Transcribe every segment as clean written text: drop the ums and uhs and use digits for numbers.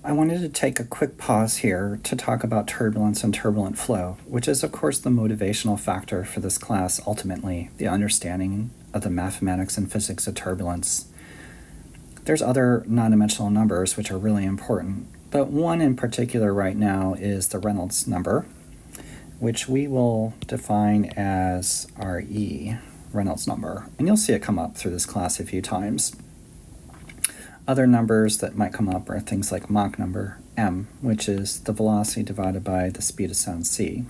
I wanted to take a quick pause here to talk about turbulence and turbulent flow, which is, of course, the motivational factor for this class, ultimately, the understanding of the mathematics and physics of turbulence. There's other non-dimensional numbers which are really important, but one in particular right now is the Reynolds number, which we will define as RE, Reynolds number, and you'll see it come up through this class a few times. Other numbers that might come up are things like Mach number, m, which is the velocity divided by the speed of sound, c.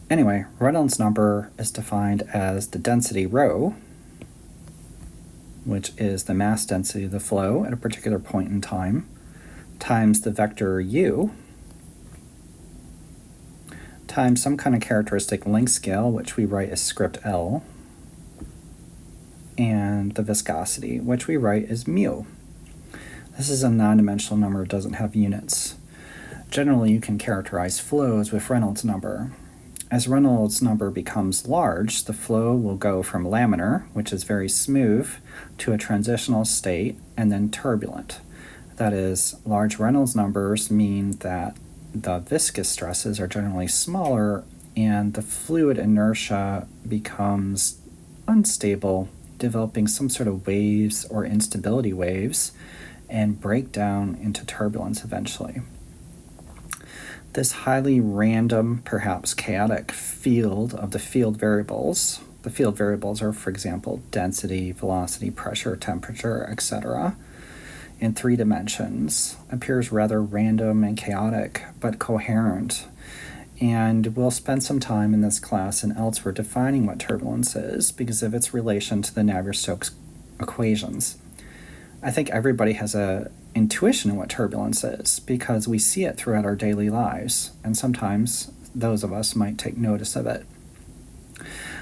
Anyway, Reynolds number is defined as the density rho, which is the mass density of the flow at a particular point in time, times the vector u, times some kind of characteristic length scale, which we write as script L, and the viscosity, which we write as mu. This is a non-dimensional number, it doesn't have units. Generally, you can characterize flows with Reynolds number. As Reynolds number becomes large, the flow will go from laminar, which is very smooth, to a transitional state, and then turbulent. That is, large Reynolds numbers mean that the viscous stresses are generally smaller and the fluid inertia becomes unstable, developing some sort of waves or instability waves and break down into turbulence eventually. This highly random, perhaps chaotic field of the field variables are, for example, density, velocity, pressure, temperature, etc., in 3 dimensions, appears rather random and chaotic, but coherent. And we'll spend some time in this class and elsewhere defining what turbulence is because of its relation to the Navier-Stokes equations. I think everybody has an intuition of what turbulence is because we see it throughout our daily lives, and sometimes those of us might take notice of it.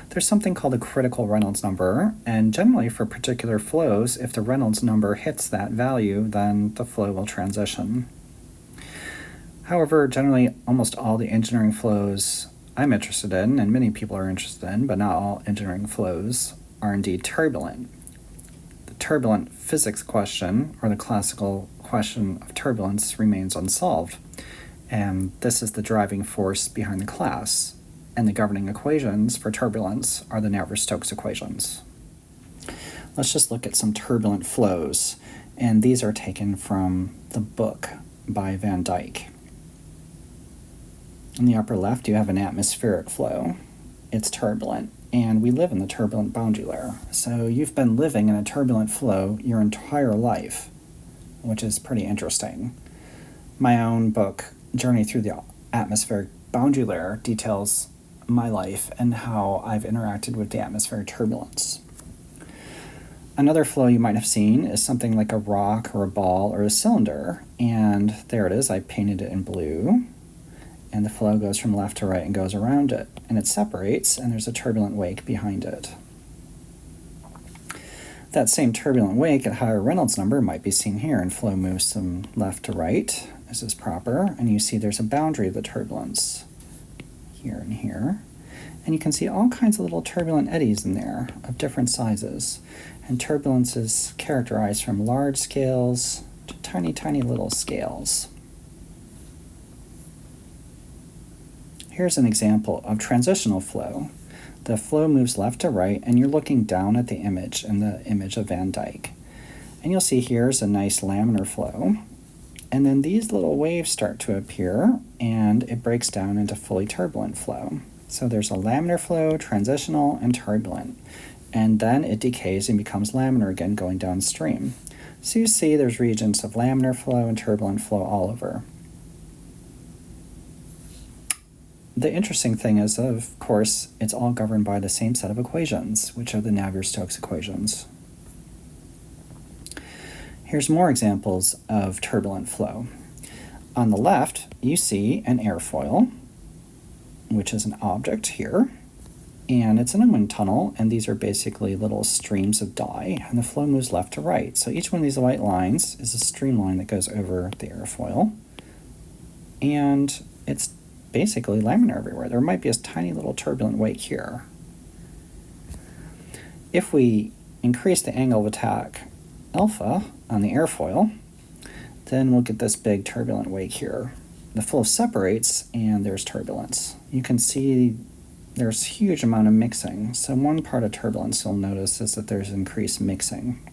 There's something called a critical Reynolds number, and generally for particular flows, if the Reynolds number hits that value, then the flow will transition. However, generally, almost all the engineering flows I'm interested in, and many people are interested in, but not all engineering flows, are indeed turbulent. The turbulent physics question, or the classical question of turbulence, remains unsolved, and this is the driving force behind the class, and the governing equations for turbulence are the Navier-Stokes equations. Let's just look at some turbulent flows, and these are taken from the book by Van Dyke. In the upper left, you have an atmospheric flow. It's turbulent, and we live in the turbulent boundary layer. So you've been living in a turbulent flow your entire life, which is pretty interesting. My own book, Journey Through the Atmospheric Boundary Layer, details my life and how I've interacted with the atmospheric turbulence. Another flow you might have seen is something like a rock or a ball or a cylinder, and there it is, I painted it in blue. And the flow goes from left to right and goes around it, and it separates, and there's a turbulent wake behind it. That same turbulent wake at higher Reynolds number might be seen here, and flow moves from left to right, as is proper, and you see there's a boundary of the turbulence, here and here. And you can see all kinds of little turbulent eddies in there, of different sizes. And turbulence is characterized from large scales to tiny, tiny little scales. Here's an example of transitional flow. The flow moves left to right, and you're looking down at the image in the image of Van Dyke. And you'll see here's a nice laminar flow. And then these little waves start to appear, and it breaks down into fully turbulent flow. So there's a laminar flow, transitional, and turbulent. And then it decays and becomes laminar again going downstream. So you see there's regions of laminar flow and turbulent flow all over. The interesting thing is, of course, it's all governed by the same set of equations, which are the Navier-Stokes equations. Here's more examples of turbulent flow. On the left, you see an airfoil, which is an object here, and it's in a wind tunnel, and these are basically little streams of dye, and the flow moves left to right. So each one of these white lines is a streamline that goes over the airfoil, and it's basically laminar everywhere. There might be a tiny little turbulent wake here. If we increase the angle of attack alpha on the airfoil, Then we'll get this big turbulent wake here. The flow separates and there's turbulence. You can see there's a huge amount of mixing. So one part of turbulence you'll notice is that there's increased mixing.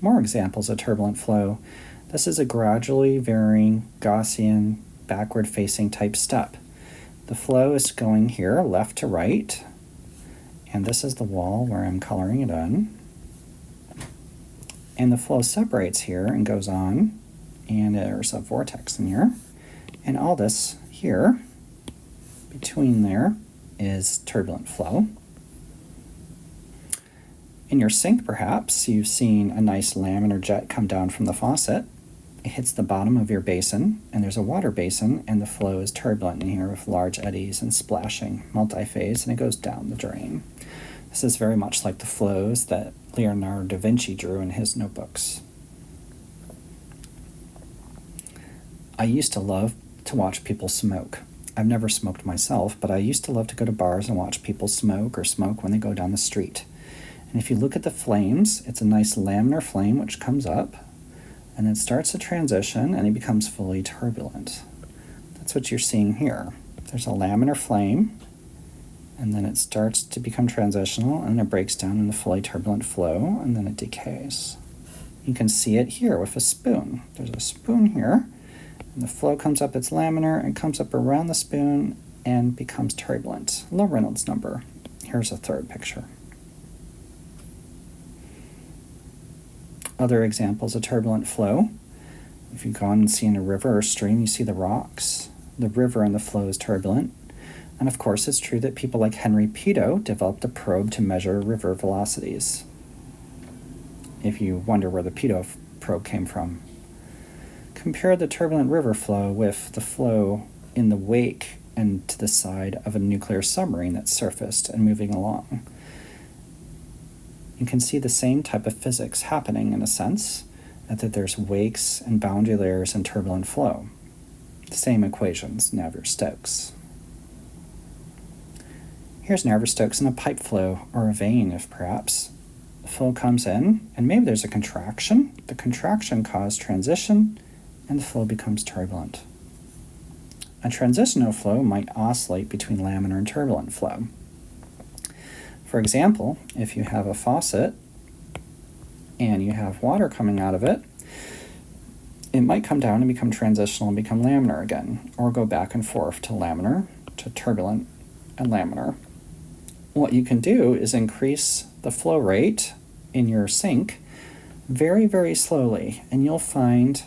More examples of turbulent flow. This is a gradually varying Gaussian backward-facing type step. The flow is going here left to right, and this is the wall where I'm coloring it in. And the flow separates here and goes on, and there's a vortex in here. And all this here, between there, is turbulent flow. In your sink, perhaps, you've seen a nice laminar jet come down from the faucet. It hits the bottom of your basin, and there's a water basin, and the flow is turbulent in here with large eddies and splashing, multi-phase, and it goes down the drain. This is very much like the flows that Leonardo da Vinci drew in his notebooks. I used to love to watch people smoke. I've never smoked myself, but I used to love to go to bars and watch people smoke or smoke when they go down the street. And if you look at the flames, it's a nice laminar flame which comes up, and it starts to transition, and it becomes fully turbulent. That's what you're seeing here. There's a laminar flame, and then it starts to become transitional, and it breaks down in a fully turbulent flow, and then it decays. You can see it here with a spoon. There's a spoon here, and the flow comes up, it's laminar, and comes up around the spoon and becomes turbulent. Low Reynolds number. Here's a third picture. Other examples of turbulent flow. If you go on and see in a river or stream, you see the rocks. The river and the flow is turbulent. And of course, it's true that people like Henry Pito developed a probe to measure river velocities. If you wonder where the Pito probe came from. Compare the turbulent river flow with the flow in the wake and to the side of a nuclear submarine that's surfaced and moving along. You can see the same type of physics happening in a sense, that there's wakes and boundary layers and turbulent flow. The same equations, Navier-Stokes. Here's Navier-Stokes in a pipe flow, or a vein if perhaps. The flow comes in, and maybe there's a contraction. The contraction caused transition, and the flow becomes turbulent. A transitional flow might oscillate between laminar and turbulent flow. For example, if you have a faucet and you have water coming out of it, it might come down and become transitional and become laminar again, or go back and forth to laminar, to turbulent, and laminar. What you can do is increase the flow rate in your sink very, very slowly, and you'll find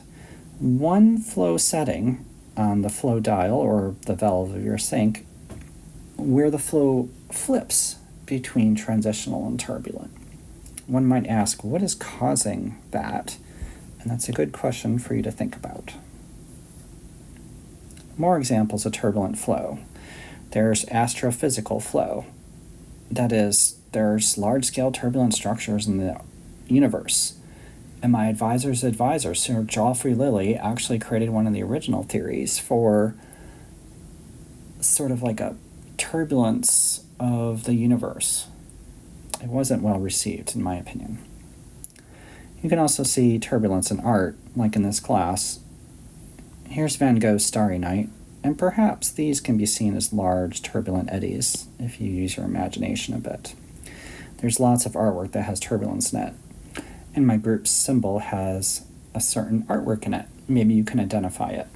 one flow setting on the flow dial or the valve of your sink where the flow flips between transitional and turbulent. One might ask, what is causing that? And that's a good question for you to think about. More examples of turbulent flow. There's astrophysical flow. That is, there's large-scale turbulent structures in the universe. And my advisor's advisor, Sir Geoffrey Lilly, actually created one of the original theories for sort of like a turbulence of the universe. It wasn't well received, in my opinion. You can also see turbulence in art, like in this class. Here's Van Gogh's Starry Night, and perhaps these can be seen as large turbulent eddies, if you use your imagination a bit. There's lots of artwork that has turbulence in it, and my group's symbol has a certain artwork in it. Maybe you can identify it.